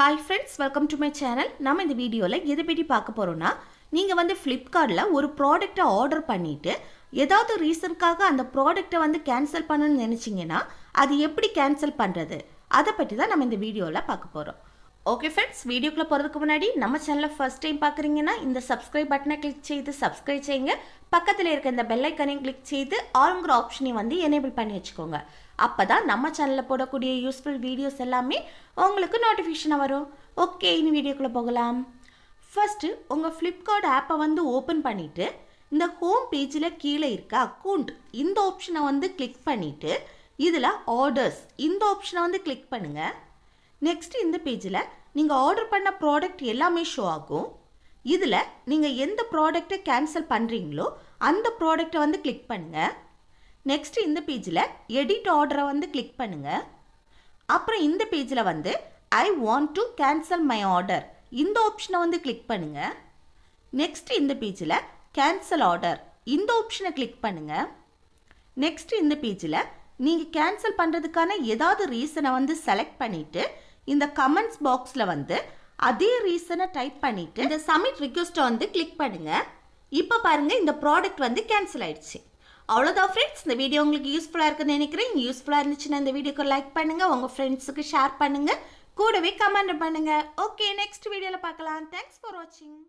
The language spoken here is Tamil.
Hi friends, welcome to my channel. நம்ம இந்த வீடியோல எதை பத்தி பார்க்க போறோம்னா, நீங்க வந்து Flipkartல ஒரு ப்ராடக்ட்ட ஆர்டர் பண்ணிட்டு ஏதாவது ரீசன்க்காக அந்த ப்ராடக்ட்ட கேன்சல் பண்ணனும்னு நினைச்சீங்கன்னா, அது எப்படி கேன்சல் பண்றது? அத பத்தி தான் நம்ம இந்த வீடியோல பார்க்க போறோம். ஓகே ஃப்ரெண்ட்ஸ், வீடியோக்குள்ள போறதுக்கு முன்னாடி நம்ம சேனலை ஃபர்ஸ்ட் டைம் பார்க்குறீங்கன்னா இந்த சப்ஸ்கிரைப் பட்டனை கிளிக் செய்து சப்ஸ்கிரைப் செய்யுங்க. பக்கத்தில் இருக்க இந்த பெல் ஐக்கனையும் கிளிக் செய்து ஆல்ங்கிற ஆப்ஷனையும் எனேபிள் பண்ணி வச்சுக்கோங்க. அப்பதான் நம்ம சேனலில் போடக்கூடிய யூஸ்ஃபுல் வீடியோஸ் எல்லாமே உங்களுக்கு நோட்டிஃபிகேஷனாக வரும். ஓகே, இனி வீடியோக்குள்ளே போகலாம். ஃபர்ஸ்ட்டு உங்கள் ஃப்ளிப்கார்ட் ஆப்பை ஓப்பன் பண்ணிவிட்டு இந்த ஹோம் பேஜில் கீழே இருக்க அக்கௌண்ட் இந்த ஆப்ஷனை கிளிக் பண்ணிவிட்டு இதில் ஆர்டர்ஸ் இந்த ஆப்ஷனை கிளிக் பண்ணுங்கள். நெக்ஸ்ட் இந்த பேஜில் நீங்கள் ஆர்டர் பண்ண ப்ராடக்ட் எல்லாமே ஷோ ஆகும். இதில் நீங்கள் எந்த ப்ராடக்ட்டை கேன்சல் பண்ணுறீங்களோ அந்த ப்ராடக்டை கிளிக் பண்ணுங்கள். நெக்ஸ்ட் இந்த பேஜில் எடிட் ஆர்டரை கிளிக் பண்ணுங்கள். அப்புறம் இந்த பேஜில் I want to cancel my order இந்த ஆப்ஷனை கிளிக் பண்ணுங்கள். நெக்ஸ்ட் இந்த பேஜில் கேன்சல் ஆர்டர் இந்த ஆப்ஷனை கிளிக் பண்ணுங்கள். நெக்ஸ்ட் இந்த பேஜில் நீங்கள் கேன்சல் பண்ணுறதுக்கான ஏதாவது ரீசனை செலக்ட் பண்ணிவிட்டு இந்த கமெண்ட்ஸ் பாக்ஸில் அதே ரீசனை டைப் பண்ணிவிட்டு இந்த சப்மிட் ரிக்வெஸ்ட்டை கிளிக் பண்ணுங்கள். இப்போ பாருங்கள், இந்த ப்ராடக்ட் கேன்சல் ஆயிடுச்சு. அவ்வளோதான் ஃப்ரெண்ட்ஸ், இந்த வீடியோ உங்களுக்கு யூஸ்ஃபுல்லாக இருக்குன்னு நினைக்கிறேன். யூஸ்ஃபுல்லாக இருந்துச்சுன்னா இந்த வீடியோக்கு லைக் பண்ணுங்கள், உங்கள் ஃப்ரெண்ட்ஸுக்கு ஷேர் பண்ணுங்கள், கூடவே கமெண்ட் பண்ணுங்கள். ஓகே, நெக்ஸ்ட் வீடியோவில் பார்க்கலாம். தேங்க்ஸ் ஃபார் வாட்சிங்.